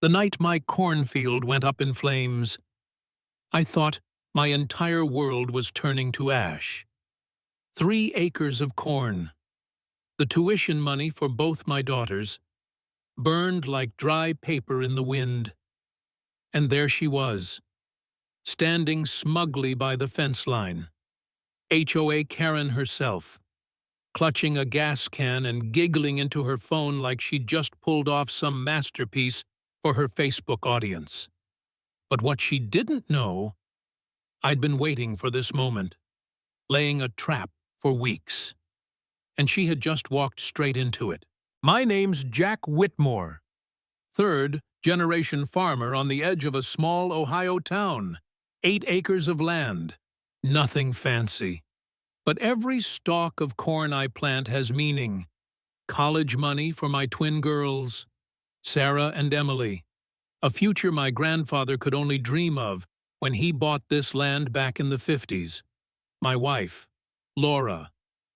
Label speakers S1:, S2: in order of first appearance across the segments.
S1: The night my cornfield went up in flames, I thought my entire world was turning to ash. 3 acres of corn, the tuition money for both my daughters, burned like dry paper in the wind. And there she was, standing smugly by the fence line, HOA Karen herself, clutching a gas can and giggling into her phone like she'd just pulled off some masterpiece for her Facebook audience. But what she didn't know, I'd been waiting for this moment, laying a trap for weeks. And she had just walked straight into it. My name's Jack Whitmore, 3rd-generation farmer on the edge of a small Ohio town, 8 acres of land. Nothing fancy. But every stalk of corn I plant has meaning. College money for my twin girls, Sarah and Emily, a future my grandfather could only dream of when he bought this land back in the 50s. My wife, Laura,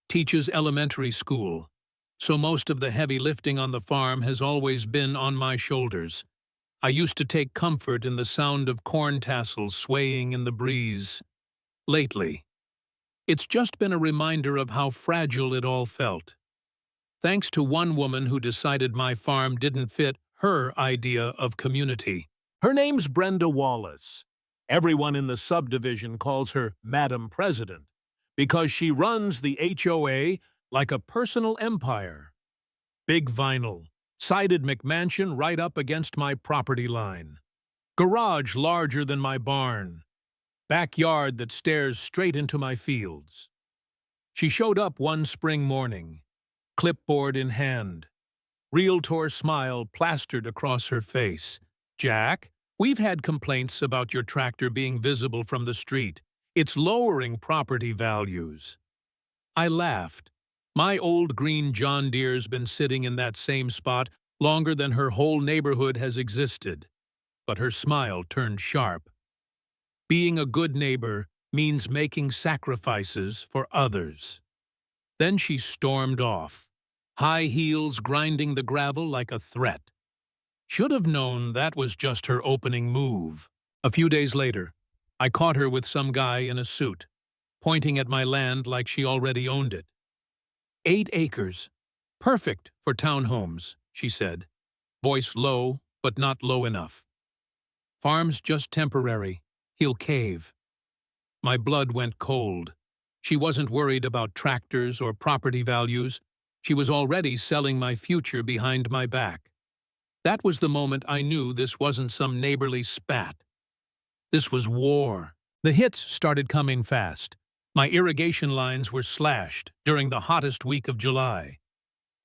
S1: teaches elementary school, so most of the heavy lifting on the farm has always been on my shoulders. I used to take comfort in the sound of corn tassels swaying in the breeze. Lately, it's just been a reminder of how fragile it all felt. Thanks to one woman who decided my farm didn't fit her idea of community.
S2: Her name's Brenda Wallace. Everyone in the subdivision calls her Madam President because she runs the HOA like a personal empire. Big vinyl, sided McMansion right up against my property line. Garage larger than my barn. Backyard that stares straight into my fields. She showed up one spring morning, clipboard in hand, realtor smile plastered across her face. "Jack, we've had complaints about your tractor being visible from the street. It's lowering property values." I laughed. My old green John Deere's been sitting in that same spot longer than her whole neighborhood has existed. But her smile turned sharp. Being a good neighbor means making sacrifices for others. Then she stormed off, high heels grinding the gravel like a threat. Should have known that was just her opening move. A few days later, I caught her with some guy in a suit, pointing at my land like she already owned it. 8 acres. Perfect for townhomes, she said, voice low but not low enough. Farm's just temporary. He'll cave. My blood went cold. She wasn't worried about tractors or property values. She was already selling my future behind my back. That was the moment I knew this wasn't some neighborly spat. This was war. The hits started coming fast. My irrigation lines were slashed during the hottest week of July.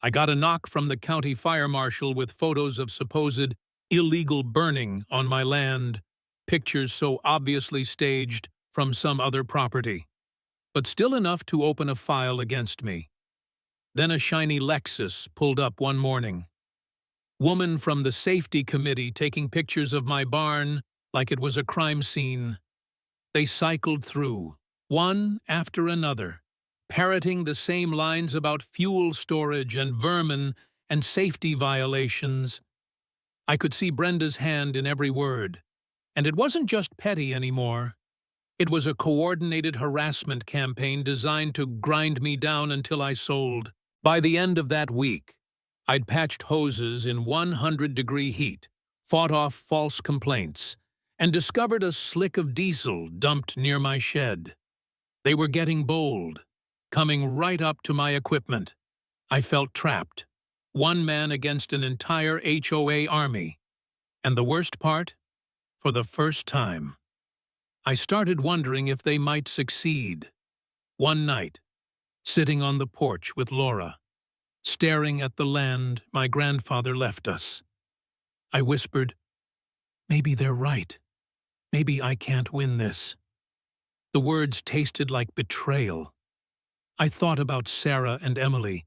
S2: I got a knock from the county fire marshal with photos of supposed illegal burning on my land, pictures so obviously staged from some other property, but still enough to open a file against me. Then a shiny Lexus pulled up one morning. Woman from the safety committee taking pictures of my barn like it was a crime scene. They cycled through, one after another, parroting the same lines about fuel storage and vermin and safety violations. I could see Brenda's hand in every word. And it wasn't just petty anymore. It was a coordinated harassment campaign designed to grind me down until I sold. By the end of that week, I'd patched hoses in 100-degree heat, fought off false complaints, and discovered a slick of diesel dumped near my shed. They were getting bold, coming right up to my equipment. I felt trapped, one man against an entire HOA army. And the worst part? For the first time, I started wondering if they might succeed. One night, sitting on the porch with Laura, staring at the land my grandfather left us, I whispered, "Maybe they're right. Maybe I can't win this." The words tasted like betrayal. I thought about Sarah and Emily,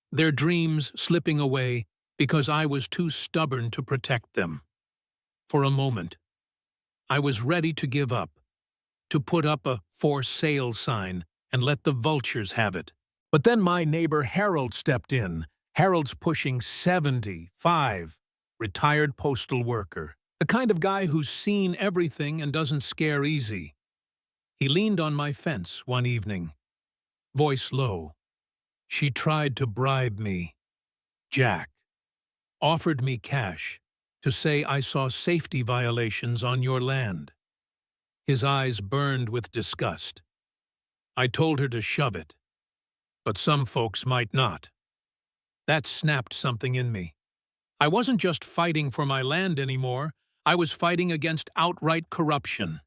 S2: their dreams slipping away because I was too stubborn to protect them. For a moment, I was ready to give up, to put up a "for sale" sign and let the vultures have it. But then my neighbor Harold stepped in. Harold's pushing 75,
S1: retired postal worker, the kind of guy who's seen everything and doesn't scare easy. He leaned on my fence one evening, voice low. She tried to bribe me. Jack offered me cash to say I saw safety violations on your land. His eyes burned with disgust. I told her to shove it, but some folks might not. That snapped something in me. I wasn't just fighting for my land anymore, I was fighting against outright corruption.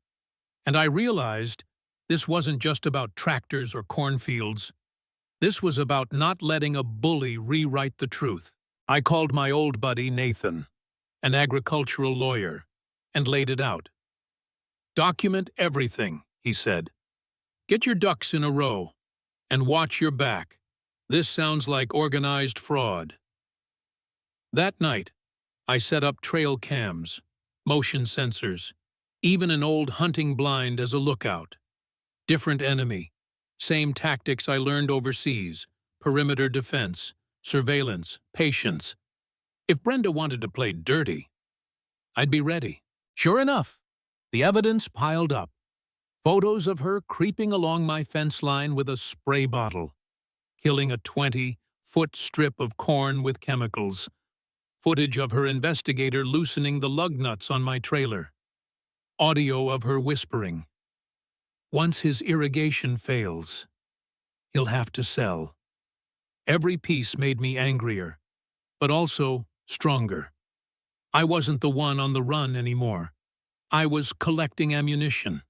S1: And I realized this wasn't just about tractors or cornfields. This was about not letting a bully rewrite the truth. I called my old buddy Nathan, an agricultural lawyer, and laid it out. Document everything, he said. Get your ducks in a row, and watch your back. This sounds like organized fraud. That night, I set up trail cams, motion sensors, even an old hunting blind as a lookout. Different enemy, same tactics I learned overseas, perimeter defense, surveillance, patience. If Brenda wanted to play dirty, I'd be ready. Sure enough, the evidence piled up. Photos of her creeping along my fence line with a spray bottle, killing a 20-foot strip of corn with chemicals. Footage of her investigator loosening the lug nuts on my trailer. Audio of her whispering. Once his irrigation fails, he'll have to sell. Every piece made me angrier, but also stronger. I wasn't the one on the run anymore. I was collecting ammunition.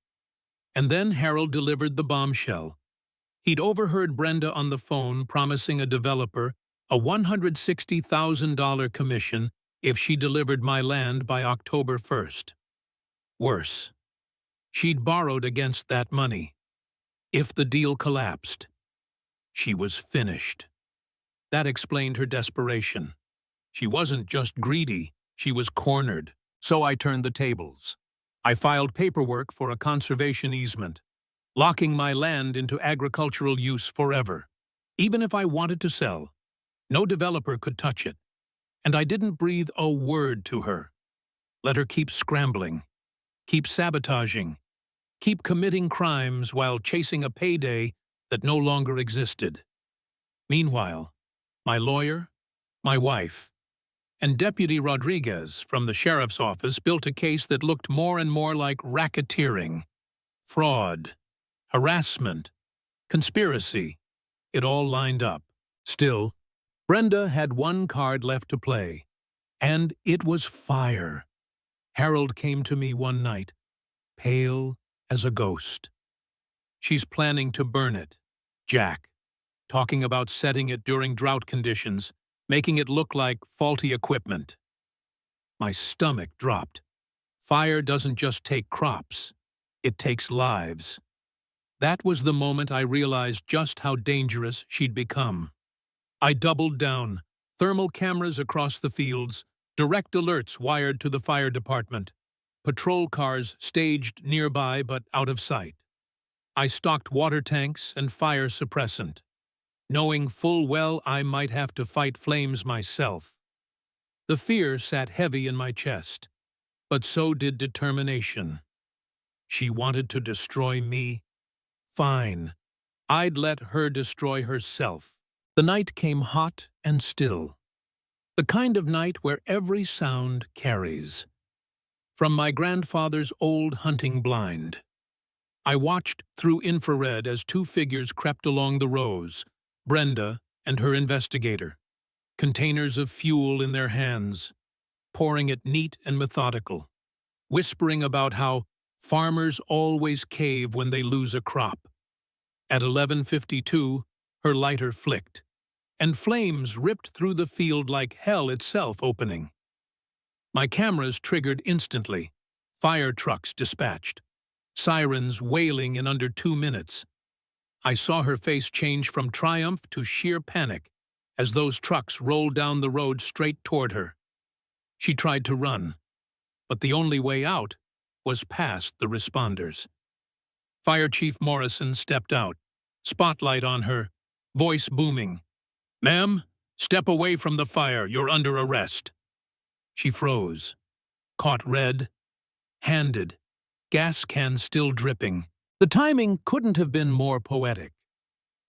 S1: And then Harold delivered the bombshell. He'd overheard Brenda on the phone promising a developer a $160,000 commission if she delivered my land by October 1st. Worse, she'd borrowed against that money. If the deal collapsed, she was finished. That explained her desperation. She wasn't just greedy, she was cornered. So I turned the tables. I filed paperwork for a conservation easement, locking my land into agricultural use forever. Even if I wanted to sell, no developer could touch it. And I didn't breathe a word to her. Let her keep scrambling, keep sabotaging, keep committing crimes while chasing a payday that no longer existed. Meanwhile, my lawyer, my wife, and Deputy Rodriguez from the sheriff's office built a case that looked more and more like racketeering, fraud, harassment, conspiracy. It all lined up. Still, Brenda had one card left to play, and it was fire. Harold came to me one night, pale as a ghost. She's planning to burn it, Jack, talking about setting it during drought conditions, making it look like faulty equipment. My stomach dropped. Fire doesn't just take crops, it takes lives. That was the moment I realized just how dangerous she'd become. I doubled down, thermal cameras across the fields, direct alerts wired to the fire department, patrol cars staged nearby but out of sight. I stocked water tanks and fire suppressant, knowing full well I might have to fight flames myself. The fear sat heavy in my chest, but so did determination. She wanted to destroy me? Fine. I'd let her destroy herself. The night came hot and still. The kind of night where every sound carries. From my grandfather's old hunting blind, I watched through infrared as two figures crept along the rows, Brenda and her investigator, containers of fuel in their hands, pouring it neat and methodical, whispering about how farmers always cave when they lose a crop. At 11:52, her lighter flicked, and flames ripped through the field like hell itself opening. My cameras triggered instantly, fire trucks dispatched, sirens wailing in under 2 minutes. I saw her face change from triumph to sheer panic as those trucks rolled down the road straight toward her. She tried to run, but the only way out was past the responders. Fire Chief Morrison stepped out, spotlight on her, voice booming. "Ma'am, step away from the fire, you're under arrest." She froze, caught red, handed, gas can still dripping. The timing couldn't have been more poetic.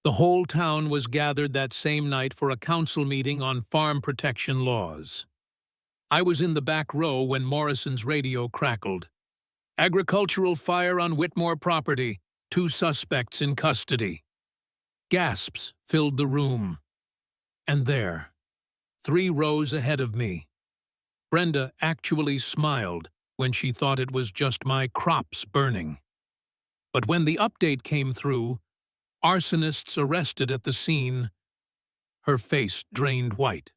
S1: The whole town was gathered that same night for a council meeting on farm protection laws. I was in the back row when Morrison's radio crackled. Agricultural fire on Whitmore property, 2 suspects in custody. Gasps filled the room. And there, 3 rows ahead of me, Brenda actually smiled when she thought it was just my crops burning. But when the update came through, arsonists arrested at the scene, her face drained white.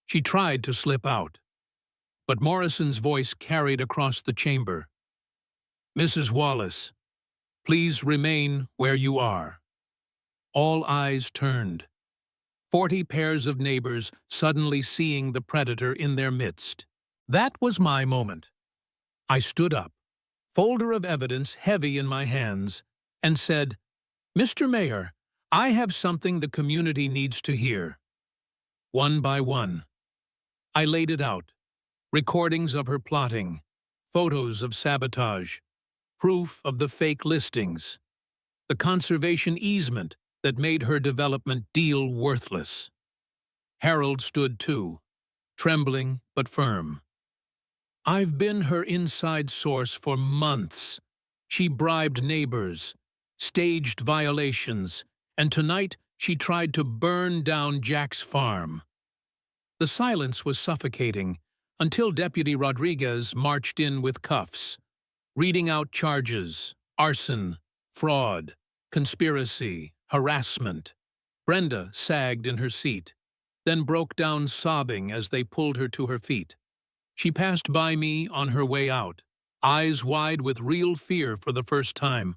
S1: She tried to slip out, but Morrison's voice carried across the chamber. "Mrs. Wallace, please remain where you are." All eyes turned. 40 pairs of neighbors suddenly seeing the predator in their midst. That was my moment. I stood up, folder of evidence heavy in my hands, and said, "Mr. Mayor, I have something the community needs to hear." One by one, I laid it out. Recordings of her plotting, photos of sabotage, proof of the fake listings, the conservation easement that made her development deal worthless. Harold stood too, trembling but firm. "I've been her inside source for months. She bribed neighbors, staged violations, and tonight she tried to burn down Jack's farm." The silence was suffocating until Deputy Rodriguez marched in with cuffs, reading out charges: arson, fraud, conspiracy, harassment. Brenda sagged in her seat, then broke down sobbing as they pulled her to her feet. She passed by me on her way out, eyes wide with real fear for the first time.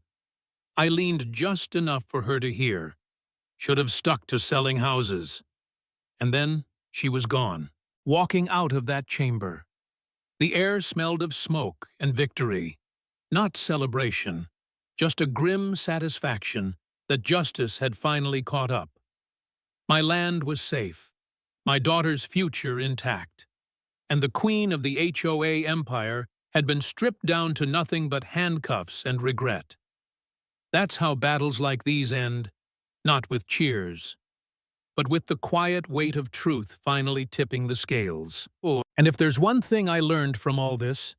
S1: I leaned just enough for her to hear. Should have stuck to selling houses. And then she was gone, walking out of that chamber. The air smelled of smoke and victory, not celebration, just a grim satisfaction that justice had finally caught up. My land was safe, my daughter's future intact, and the queen of the HOA empire had been stripped down to nothing but handcuffs and regret. That's how battles like these end, not with cheers, but with the quiet weight of truth finally tipping the scales. And if there's one thing I learned from all this,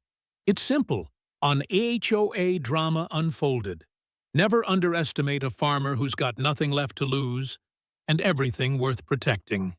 S1: it's simple. On HOA Drama Unfolded, never underestimate a farmer who's got nothing left to lose and everything worth protecting.